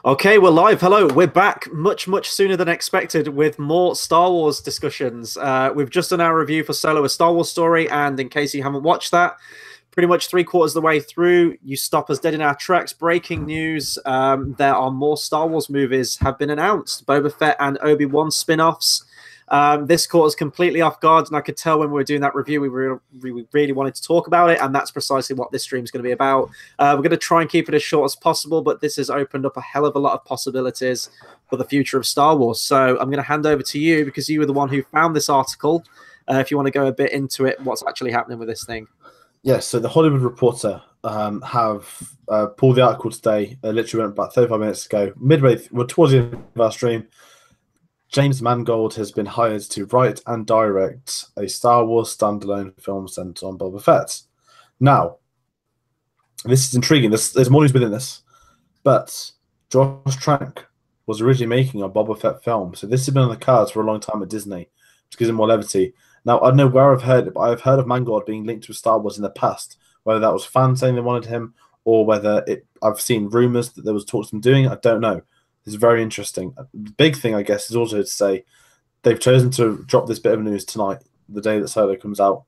Okay, we're live. Hello, we're back much sooner than expected with more Star Wars discussions. We've just done our review for Solo: A Star Wars Story, and in case you haven't watched that, pretty much three-quarters of the way through, you stop us dead in our tracks. Breaking news, there are more Star Wars movies have been announced. Boba Fett and Obi-Wan spin-offs. This caught us completely off guard, and I could tell when we were doing that review we really wanted to talk about it, and that's precisely what this stream is going to be about. We're going to try and keep it as short as possible, but this has opened up a hell of a lot of possibilities for the future of Star Wars. So I'm going to hand over to you because you were the one who found this article. If you want to go a bit into it, what's actually happening with this thing. Yes, so the Hollywood Reporter have pulled the article today. Literally went about 35 minutes ago. Towards the end of our stream, James Mangold has been hired to write and direct a Star Wars standalone film centered on Boba Fett. Now, this is intriguing. There's more news within this, but Josh Trank was originally making a Boba Fett film, so this has been on the cards for a long time at Disney, which gives him more levity. Now, I don't know where I've heard it, but I've heard of Mangold being linked with Star Wars in the past, whether that was fans saying they wanted him, or whether I've seen rumors that there was talks of him doing it. I don't know. It's very interesting. The big thing, I guess, is also to say they've chosen to drop this bit of news tonight, the day that Solo comes out.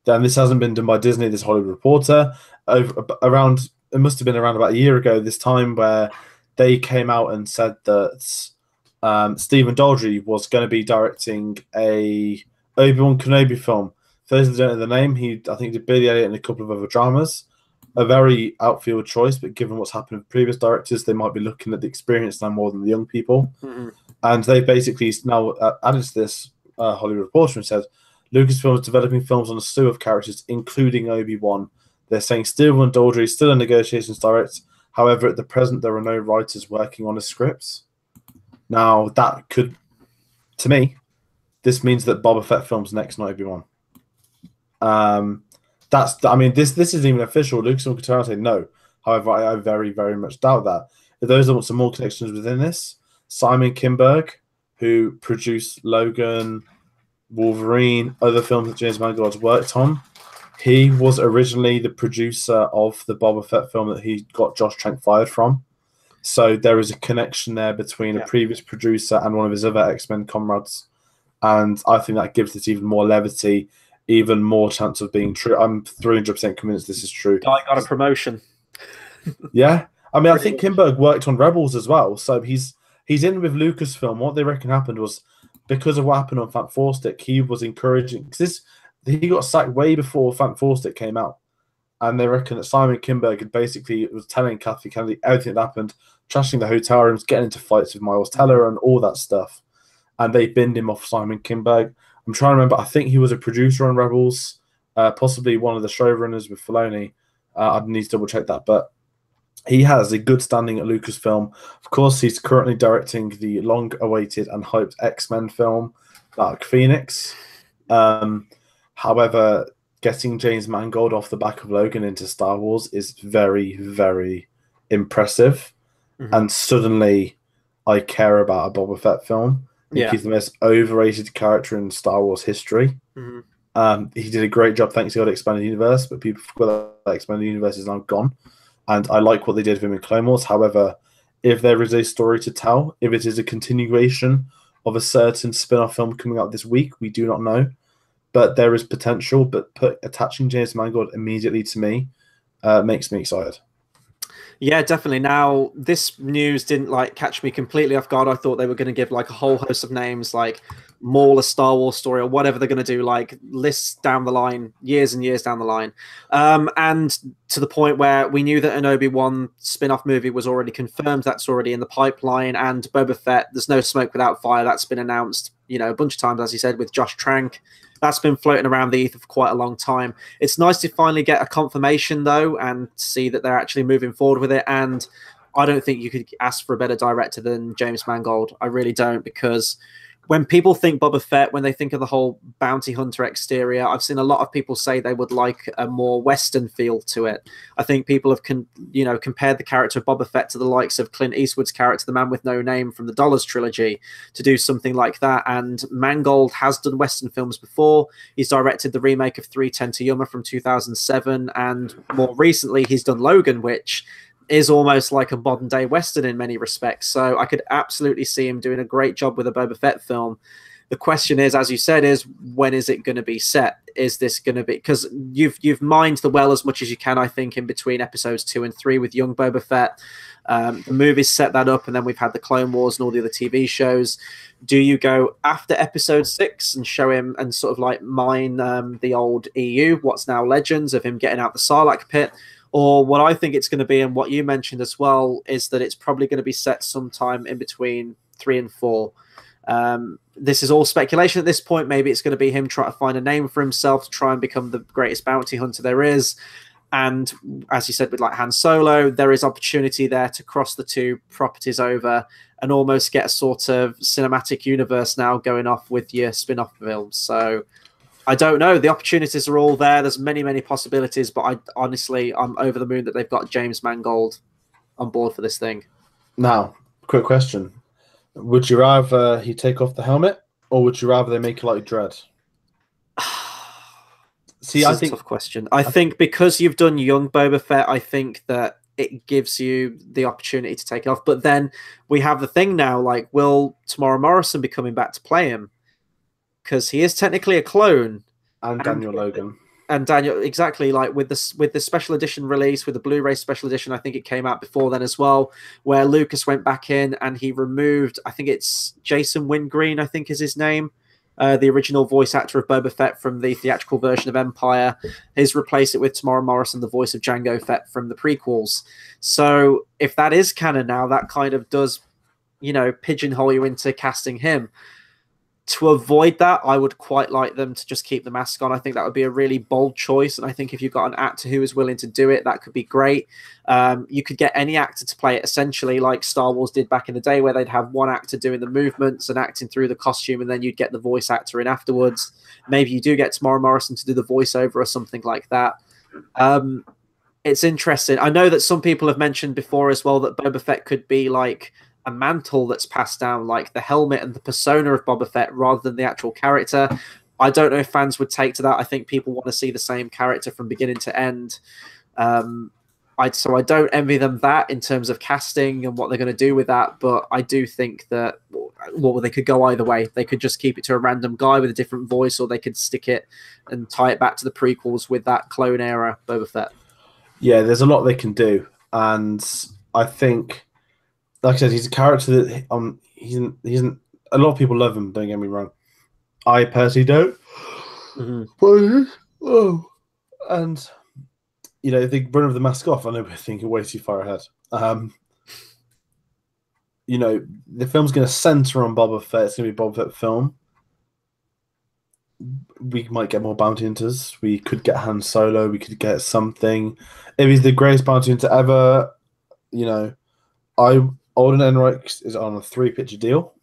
Then this hasn't been done by Disney, this Hollywood Reporter. It must have been around about a year ago, this time, where they came out and said that Stephen Daldry was going to be directing a Obi-Wan Kenobi film. For those that don't know the name, I think he did Billy Elliot and a couple of other dramas. A very outfield choice, but given what's happened with previous directors, they might be looking at the experience now more than the young people. Mm-hmm. And they basically now added to this Hollywood Reporter and said, Lucasfilm is developing films on a slew of characters, including Obi-Wan. They're saying Stephen Daldry is still in negotiations direct. However, at the present, there are no writers working on the scripts. Now, that could, to me, this means that Boba Fett films next, not Obi-Wan. This isn't even official. Lucasfilm could say no. However, I very, very much doubt that. If those that want some more connections within this, Simon Kinberg, who produced Logan, Wolverine, other films that James Mangold has worked on, he was originally the producer of the Boba Fett film that he got Josh Trank fired from. So there is a connection there between a previous producer and one of his other X-Men comrades. And I think that gives it even more levity, even more chance of being true. I'm 300% convinced this is true. Guy got a promotion. Yeah. I think Kinberg worked on Rebels as well. So he's in with Lucasfilm. What they reckon happened was because of what happened on Phantom Force Stick, he was encouraging, because he got sacked way before Phantom Force Stick came out. And they reckon that Simon Kinberg had basically was telling Kathy Kennedy everything that happened, trashing the hotel rooms, getting into fights with Miles Teller and all that stuff. And they binned him off Simon Kinberg. I'm trying to remember. I think he was a producer on Rebels, possibly one of the showrunners with Filoni. I'd need to double check that, but he has a good standing at Lucasfilm. Of course, he's currently directing the long-awaited and hyped X-Men film, Dark Phoenix. However, getting James Mangold off the back of Logan into Star Wars is very, very impressive. Mm-hmm. And suddenly, I care about a Boba Fett film. He's the most overrated character in Star Wars history. Mm-hmm. He did a great job, thanks to God, Expanded Universe, but people forgot that Expanded Universe is now gone. And I like what they did with him in Clone Wars. However, if there is a story to tell, if it is a continuation of a certain spin-off film coming out this week, we do not know. But there is potential, but attaching James Mangold immediately to me makes me excited. Yeah, definitely. Now, this news didn't catch me completely off guard. I thought they were going to give a whole host of names, like Maul, a Star Wars story, or whatever they're going to do, lists down the line, years and years down the line. And to the point where we knew that an Obi-Wan spin-off movie was already confirmed. That's already in the pipeline. And Boba Fett, there's no smoke without fire. That's been announced, a bunch of times, as you said, with Josh Trank. That's been floating around the ether for quite a long time. It's nice to finally get a confirmation, though, and see that they're actually moving forward with it. And I don't think you could ask for a better director than James Mangold. I really don't, because when people think Boba Fett, when they think of the whole bounty hunter exterior, I've seen a lot of people say they would like a more Western feel to it. I think people have compared the character of Boba Fett to the likes of Clint Eastwood's character, the Man with No Name from the Dollars trilogy, to do something like that. And Mangold has done Western films before. He's directed the remake of 3:10 to Yuma from 2007. And more recently, he's done Logan, which is almost like a modern day Western in many respects. So I could absolutely see him doing a great job with a Boba Fett film. The question is, as you said, is when is it going to be set? Is this going to be, because you've mined the well as much as you can, I think, in between episodes 2 and 3 with young Boba Fett. The movies set that up, and then we've had the Clone Wars and all the other TV shows. Do you go after episode 6 and show him and sort of like mine the old EU, what's now Legends, of him getting out the Sarlacc pit? Or what I think it's going to be, and what you mentioned as well, is that it's probably going to be set sometime in between 3 and 4. This is all speculation at this point. Maybe it's going to be him trying to find a name for himself to try and become the greatest bounty hunter there is. And as you said, with like Han Solo, there is opportunity there to cross the two properties over and almost get a sort of cinematic universe now going off with your spin-off films. So I don't know. The opportunities are all there. There's many, many possibilities, but I'm over the moon that they've got James Mangold on board for this thing. Now, quick question. Would you rather he take off the helmet, or would you rather they make it like Dredd? See, I think a tough question. I think because you've done young Boba Fett, I think that it gives you the opportunity to take it off. But then we have the thing now, like, will Tamara Morrison be coming back to play him? Because he is technically a clone. And Daniel Logan. And Daniel, exactly, like with the special edition release, with the Blu-ray special edition, I think it came out before then as well, where Lucas went back in and he removed, I think it's Jason Wingreen, I think is his name, the original voice actor of Boba Fett from the theatrical version of Empire. He's replaced it with Tamara Morrison, the voice of Jango Fett from the prequels. So if that is canon now, that kind of does, pigeonhole you into casting him. To avoid that, I would quite like them to just keep the mask on. I think that would be a really bold choice, and I think if you've got an actor who is willing to do it, that could be great. You could get any actor to play it, essentially like Star Wars did back in the day, where they'd have one actor doing the movements and acting through the costume, and then you'd get the voice actor in afterwards. Maybe you do get Tamara Morrison to do the voiceover or something like that. It's interesting. I know that some people have mentioned before as well that Boba Fett could be like a mantle that's passed down, like the helmet and the persona of Boba Fett rather than the actual character. I don't know if fans would take to that. I think people want to see the same character from beginning to end. So I don't envy them that in terms of casting and what they're going to do with that. But I do think that they could go either way. They could just keep it to a random guy with a different voice, or they could stick it and tie it back to the prequels with that clone era Boba Fett. Yeah, there's a lot they can do. And I think, like I said, he's a character that he's a lot of people love him, don't get me wrong. I personally don't. Mm-hmm. And if they run the mask off, I know we're thinking way too far ahead. The film's going to center on Boba Fett. It's going to be a Boba Fett film. We might get more bounty hunters. We could get Han Solo. We could get something. If he's the greatest bounty hunter ever, Alden Ehrenreich is on a 3-picture deal.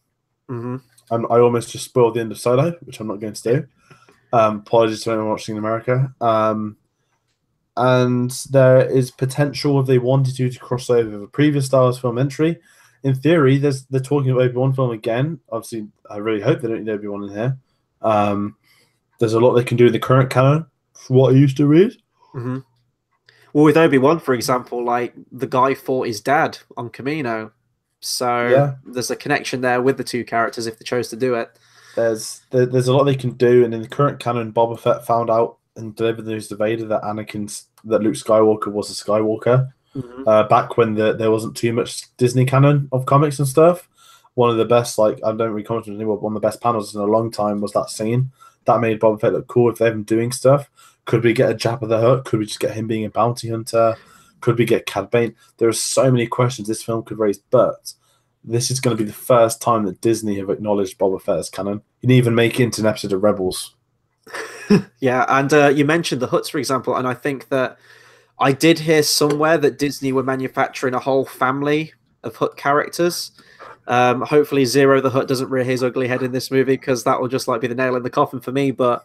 Mm-hmm. I almost just spoiled the end of Solo, which I'm not going to do. Apologies to anyone watching in America. And there is potential, if they wanted to cross over with a previous Star Wars film entry. In theory, they're talking about Obi-Wan film again. Obviously, I really hope they don't need Obi-Wan in here. There's a lot they can do in the current canon for what I used to read. Mm-hmm. Well, with Obi-Wan, for example, like the guy fought his dad on Kamino. So there's a connection there with the two characters if they chose to do it. There's a lot they can do, and in the current canon, Boba Fett found out and delivered the news to Vader that Luke Skywalker was a Skywalker. Mm-hmm. Back when there wasn't too much Disney canon of comics and stuff. One of the best, I don't really comment on anymore, one of the best panels in a long time was that scene. That made Boba Fett look cool if they have him doing stuff. Could we get a Jabba the Hutt? Could we just get him being a bounty hunter? Could we get Cad Bane? There are so many questions this film could raise, but this is going to be the first time that Disney have acknowledged Boba Fett as canon. You didn't even make it into an episode of Rebels. Yeah, and you mentioned the Hutts, for example, and I think that I did hear somewhere that Disney were manufacturing a whole family of Hutt characters. Hopefully Zero the Hutt doesn't rear his ugly head in this movie, because that will just be the nail in the coffin for me, but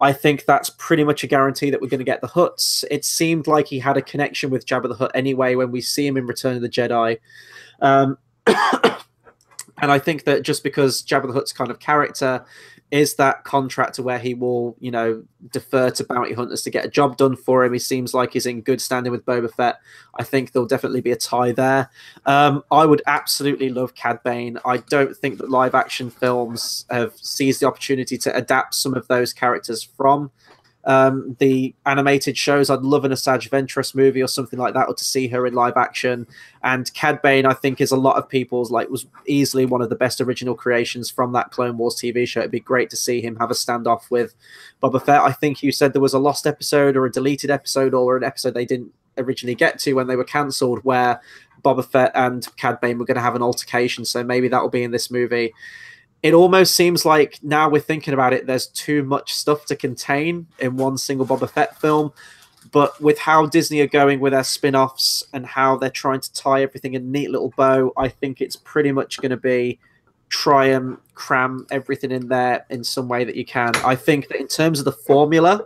I think that's pretty much a guarantee that we're going to get the Hutts. It seemed like he had a connection with Jabba the Hutt anyway when we see him in Return of the Jedi. And I think that just because Jabba the Hutt's kind of character is that contractor where he will, you know, defer to bounty hunters to get a job done for him. He seems like he's in good standing with Boba Fett. I think there'll definitely be a tie there. I would absolutely love Cad Bane. I don't think that live action films have seized the opportunity to adapt some of those characters from the animated shows. I'd love an Asajj Ventress movie or something like that, or to see her in live action. And Cad Bane, I think, is a lot of people's, like, was easily one of the best original creations from that Clone Wars TV show. It'd be great to see him have a standoff with Boba Fett. I think you said there was a lost episode or a deleted episode or an episode they didn't originally get to when they were cancelled, where Boba Fett and Cad Bane were going to have an altercation. So maybe that will be in this movie. It almost seems like, now we're thinking about it, there's too much stuff to contain in one single Boba Fett film. But with how Disney are going with their spin-offs and how they're trying to tie everything in a neat little bow, I think it's pretty much going to be try and cram everything in there in some way that you can. I think that in terms of the formula,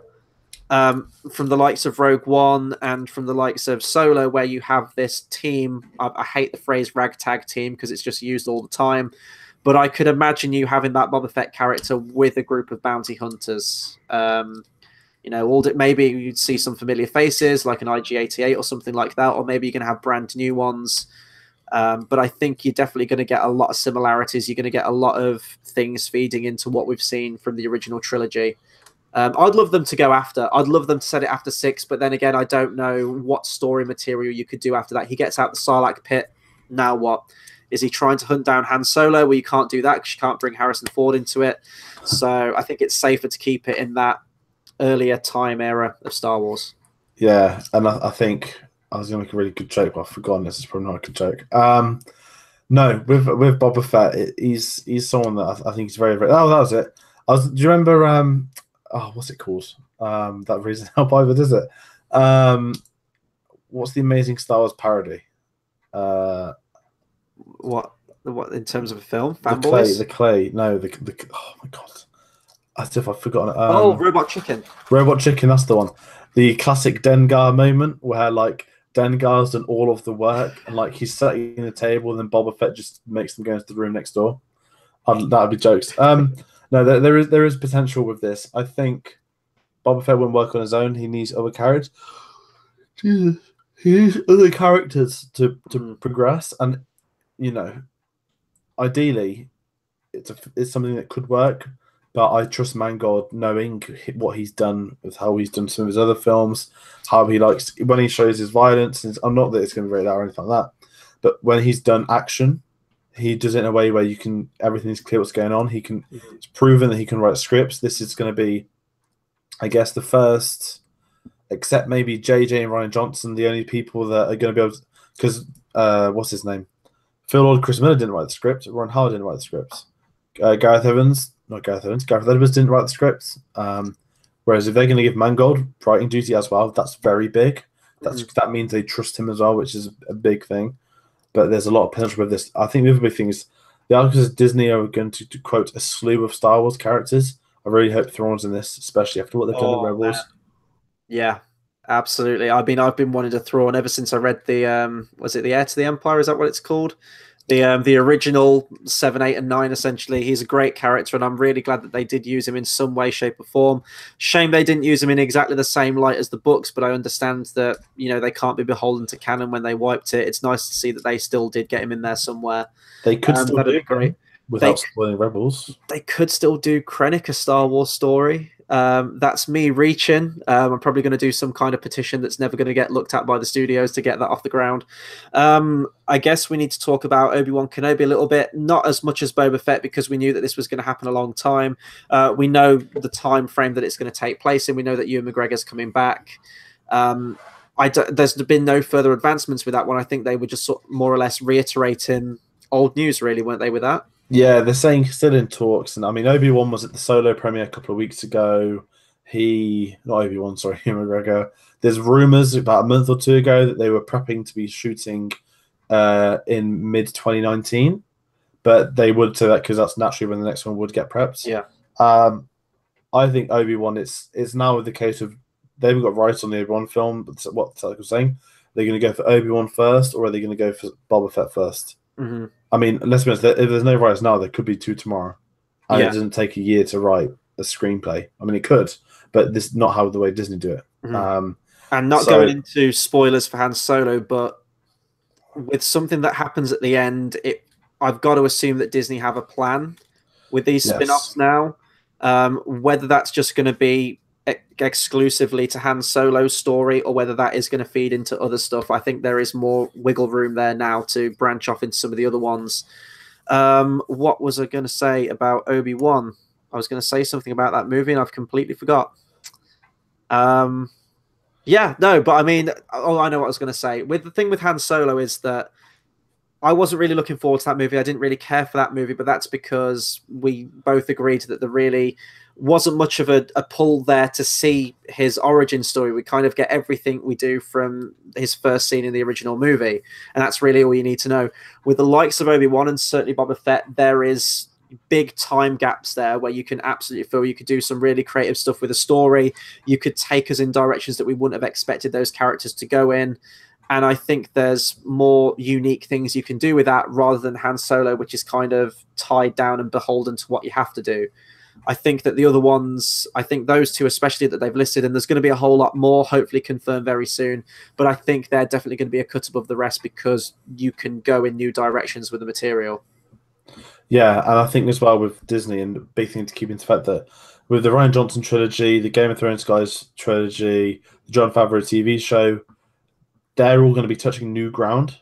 from the likes of Rogue One and from the likes of Solo, where you have this team, I hate the phrase ragtag team because it's just used all the time, but I could imagine you having that Boba Fett character with a group of bounty hunters. You know, maybe you'd see some familiar faces like an IG-88 or something like that, or maybe you're going to have brand new ones. But I think you're definitely going to get a lot of similarities. You're going to get a lot of things feeding into what we've seen from the original trilogy. I'd love them to go after. I'd love them to set it after 6, but then again, I don't know what story material you could do after that. He gets out the Sarlacc pit. Now what? Is he trying to hunt down Han Solo? Well, you can't do that because you can't bring Harrison Ford into it. So I think it's safer to keep it in that earlier time era of Star Wars. Yeah, and I think I was going to make a really good joke, but I've forgotten this. It's probably not a good joke. No, with Boba Fett, he's someone that I think is very, very... Oh, that was it. Do you remember... what's it called? That reason how private is it? What's the Amazing Star Wars parody? What in terms of a film? The clay. No, the oh my god. As if I've forgotten it. Robot Chicken. Robot Chicken, that's the one. The classic Dengar moment where like Dengar's done all of the work and like he's sitting in the table and then Boba Fett just makes them go into the room next door. That would be jokes. No, there is potential with this. I think Boba Fett wouldn't work on his own. He needs other characters. Jesus. He needs other characters to progress, and you know, ideally, it's something that could work. But I trust Mangold, knowing what he's done with how he's done some of his other films, how he likes when he shows his violence. I'm not that it's going to be rated R or anything like that, but when he's done action, he does it in a way where everything's clear what's going on. It's proven that he can write scripts. This is going to be, I guess, the first, except maybe JJ and Ryan Johnson, the only people that are going to be able to, because what's his name? Phil Lord, Chris Miller didn't write the script. Ron Howard didn't write the scripts. Gareth Edwards didn't write the scripts. Whereas if they're going to give Mangold writing duty as well, that's very big. That means they trust him as well, which is a big thing. But there's a lot of potential with this. I think the other big thing is the articles of Disney are going to quote a slew of Star Wars characters. I really hope Thrawn's in this, especially after what they've done with Rebels. Man. Yeah, absolutely. I've been wanting to Thrawn ever since I read the was it the Heir to the Empire? Is that what it's called? The original 7, 8, and 9. Essentially, he's a great character, and I'm really glad that they did use him in some way, shape, or form. Shame they didn't use him in exactly the same light as the books, but I understand that they can't be beholden to canon when they wiped it. It's nice to see that they still did get him in there somewhere. They could still do great without spoiling Rebels. They could still do Krennic, a Star Wars story. That's me reaching. I'm probably going to do some kind of petition that's never going to get looked at by the studios to get that off the ground. I guess we need to talk about Obi-Wan Kenobi a little bit, not as much as Boba Fett, because we knew that this was going to happen a long time. We know the time frame that it's going to take place in. We know that Ewan McGregor's coming back. There's been no further advancements with that one. I think they were just more or less reiterating old news, really, weren't they, with that? Yeah, they're saying still in talks. And I mean, Obi-Wan was at the Solo premiere a couple of weeks ago. Not Obi-Wan, sorry, Ewan McGregor. There's rumors about a month or two ago that they were prepping to be shooting in mid-2019. But they would say that because that's naturally when the next one would get prepped. Yeah. I think Obi-Wan, it's now the case of they haven't got rights on the Obi-Wan film. But what Telek was saying, they're going to go for Obi-Wan first, or are they going to go for Boba Fett first? Mm-hmm. I mean, let's be honest, if there's no rights now, there could be 2 tomorrow. and it Yeah. doesn't take a year to write a screenplay. I mean, it could, but this is not how the way Disney do it. And not so- going into spoilers for Han Solo, but with something that happens at the end, I've got to assume that Disney have a plan with these spin-offs now. Whether that's just going to be exclusively to Han Solo's story, or whether that is going to feed into other stuff, I think there is more wiggle room there now to branch off into some of the other ones. What was I going to say about Obi-Wan? I was going to say something about that movie, and I've completely forgot. Yeah, no, but I mean, I know what I was going to say. With the thing with Han Solo is that I wasn't really looking forward to that movie. I didn't really care for that movie, but that's because we both agreed that there really wasn't much of a pull there to see his origin story. We kind of get everything we do from his first scene in the original movie, and that's really all you need to know. With the likes of Obi-Wan and certainly Boba Fett, there is big time gaps there where you can absolutely feel you could do some really creative stuff with a story. You could take us in directions that we wouldn't have expected those characters to go in. And I think there's more unique things you can do with that rather than Han Solo, which is kind of tied down and beholden to what you have to do. I think that the other ones, I think those two especially that they've listed, and there's going to be a whole lot more, hopefully confirmed very soon, but I think they're definitely going to be a cut above the rest because you can go in new directions with the material. Yeah, and I think as well with Disney, and the big thing to keep into fact that with the Rian Johnson trilogy, the Game of Thrones guys trilogy, the Jon Favreau TV show, they're all going to be touching new ground,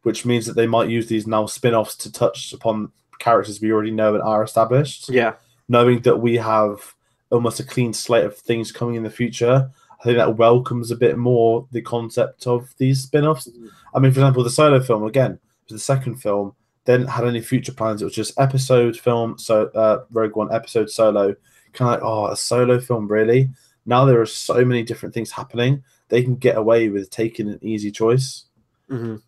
which means that they might use these now spin-offs to touch upon characters we already know and are established. Yeah. Knowing that we have almost a clean slate of things coming in the future, I think that welcomes a bit more the concept of these spin-offs. I mean, for example, the Solo film, again, was the second film, they didn't have any future plans. It was just episode film, so Rogue One, episode Solo. Kind of like, oh, a Solo film, really? Now there are so many different things happening. They can get away with taking an easy choice.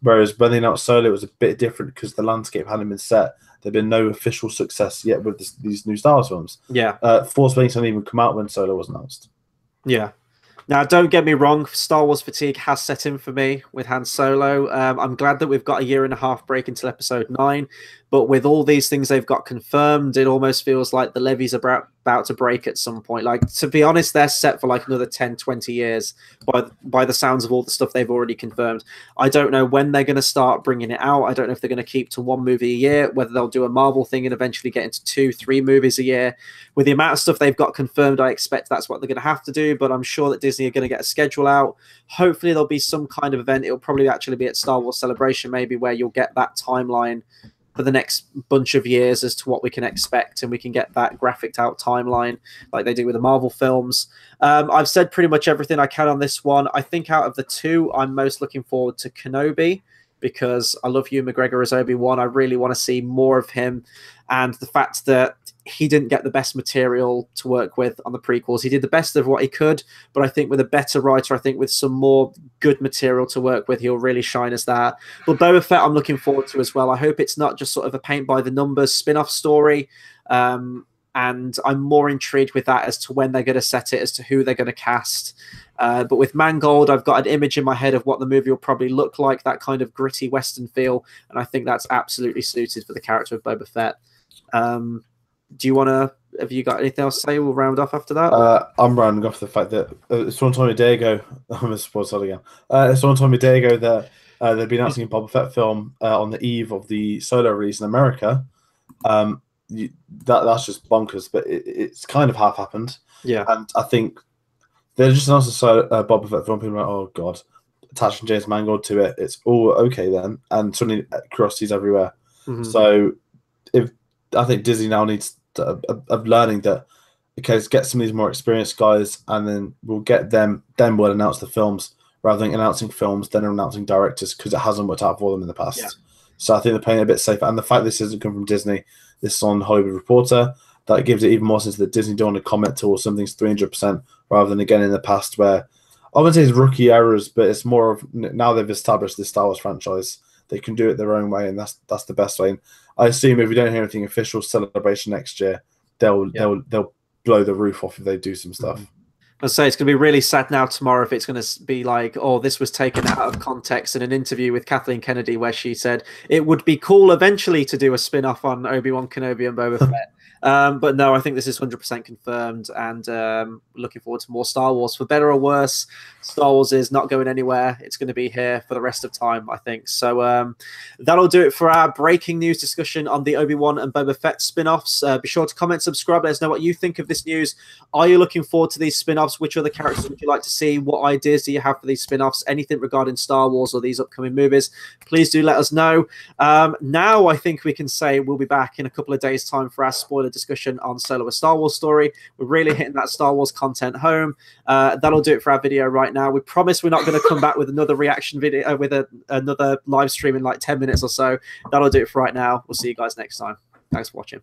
Whereas when they announced Solo, it was a bit different because the landscape hadn't been set. There'd been no official success yet with these new Star Wars films. Yeah. Force Awakens hadn't even come out when Solo was announced. Yeah. Now, don't get me wrong, Star Wars fatigue has set in for me with Han Solo. I'm glad that we've got a 1.5 break until episode 9, but with all these things they've got confirmed, it almost feels like the levees are about to break at some point. Like, to be honest, they're set for like another 10, 20 years by the sounds of all the stuff they've already confirmed. I don't know when they're going to start bringing it out. I don't know if they're going to keep to 1 movie a year, whether they'll do a Marvel thing and eventually get into 2, 3 movies a year. With the amount of stuff they've got confirmed, I expect that's what they're going to have to do, but I'm sure that Disney are going to get a schedule out. Hopefully there'll be some kind of event. It'll probably actually be at Star Wars Celebration, maybe, where you'll get that timeline for the next bunch of years as to what we can expect, and we can get that graphicked out timeline like they do with the Marvel films. I've said pretty much everything I can on this one. I think out of the two, I'm most looking forward to Kenobi because I love Hugh McGregor as Obi-Wan. I really want to see more of him, and the fact that he didn't get the best material to work with on the prequels. He did the best of what he could, but I think with a better writer, I think with some more good material to work with, he'll really shine as that. But Boba Fett, I'm looking forward to as well. I hope it's not just sort of a paint-by-the-numbers spin-off story, and I'm more intrigued with that as to when they're going to set it, as to who they're going to cast. But with Mangold, I've got an image in my head of what the movie will probably look like, that kind of gritty Western feel, and I think that's absolutely suited for the character of Boba Fett. Do you want to, have you got anything else to say? We'll round off after that. I'm rounding off the fact that someone told me a day ago, I'm going to spoil it again. Someone told me a day ago that they'd be announcing a Boba Fett film on the eve of the Solo release in America. That's just bonkers, but it's kind of half happened. Yeah. And I think they're just announced a Boba Fett film. People are like, oh, God, attaching James Mangold to it. It's all okay then. And suddenly curiosity's everywhere. So I think Disney now needs of learning that, okay, let's get some of these more experienced guys, and then we'll get them. Then we'll announce the films rather than announcing films, then announcing directors, because it hasn't worked out for them in the past. Yeah. So I think they're playing a bit safer. And the fact this hasn't come from Disney, this is on Hollywood Reporter, that gives it even more sense that Disney don't want to comment till something's 300%, rather than again in the past where I wouldn't say it's rookie errors, but it's more of now they've established this Star Wars franchise. They can do it their own way, and that's the best way. And I assume if we don't hear anything official Celebration next year, they'll blow the roof off if they do some stuff. I'd say it's going to be really sad now tomorrow if it's going to be like, oh, this was taken out of context in an interview with Kathleen Kennedy where she said it would be cool eventually to do a spin-off on Obi-Wan Kenobi and Boba Fett. But no, I think this is 100% confirmed, and looking forward to more Star Wars. For better or worse, Star Wars is not going anywhere. It's going to be here for the rest of time, I think. So that'll do it for our breaking news discussion on the Obi-Wan and Boba Fett spin-offs. Be sure to comment, subscribe, let us know what you think of this news. Are you looking forward to these spin-offs? Which other characters would you like to see? What ideas do you have for these spin-offs? Anything regarding Star Wars or these upcoming movies? Please do let us know. Now I think we can say we'll be back in a couple of days' time for our spoiler discussion on Solo: A Star Wars Story. We're really hitting that Star Wars content home. That'll do it for our video right now. We promise we're not going to come back with another reaction video with another live stream in like 10 minutes or so. That'll do it for right now. We'll see you guys next time. Thanks for watching.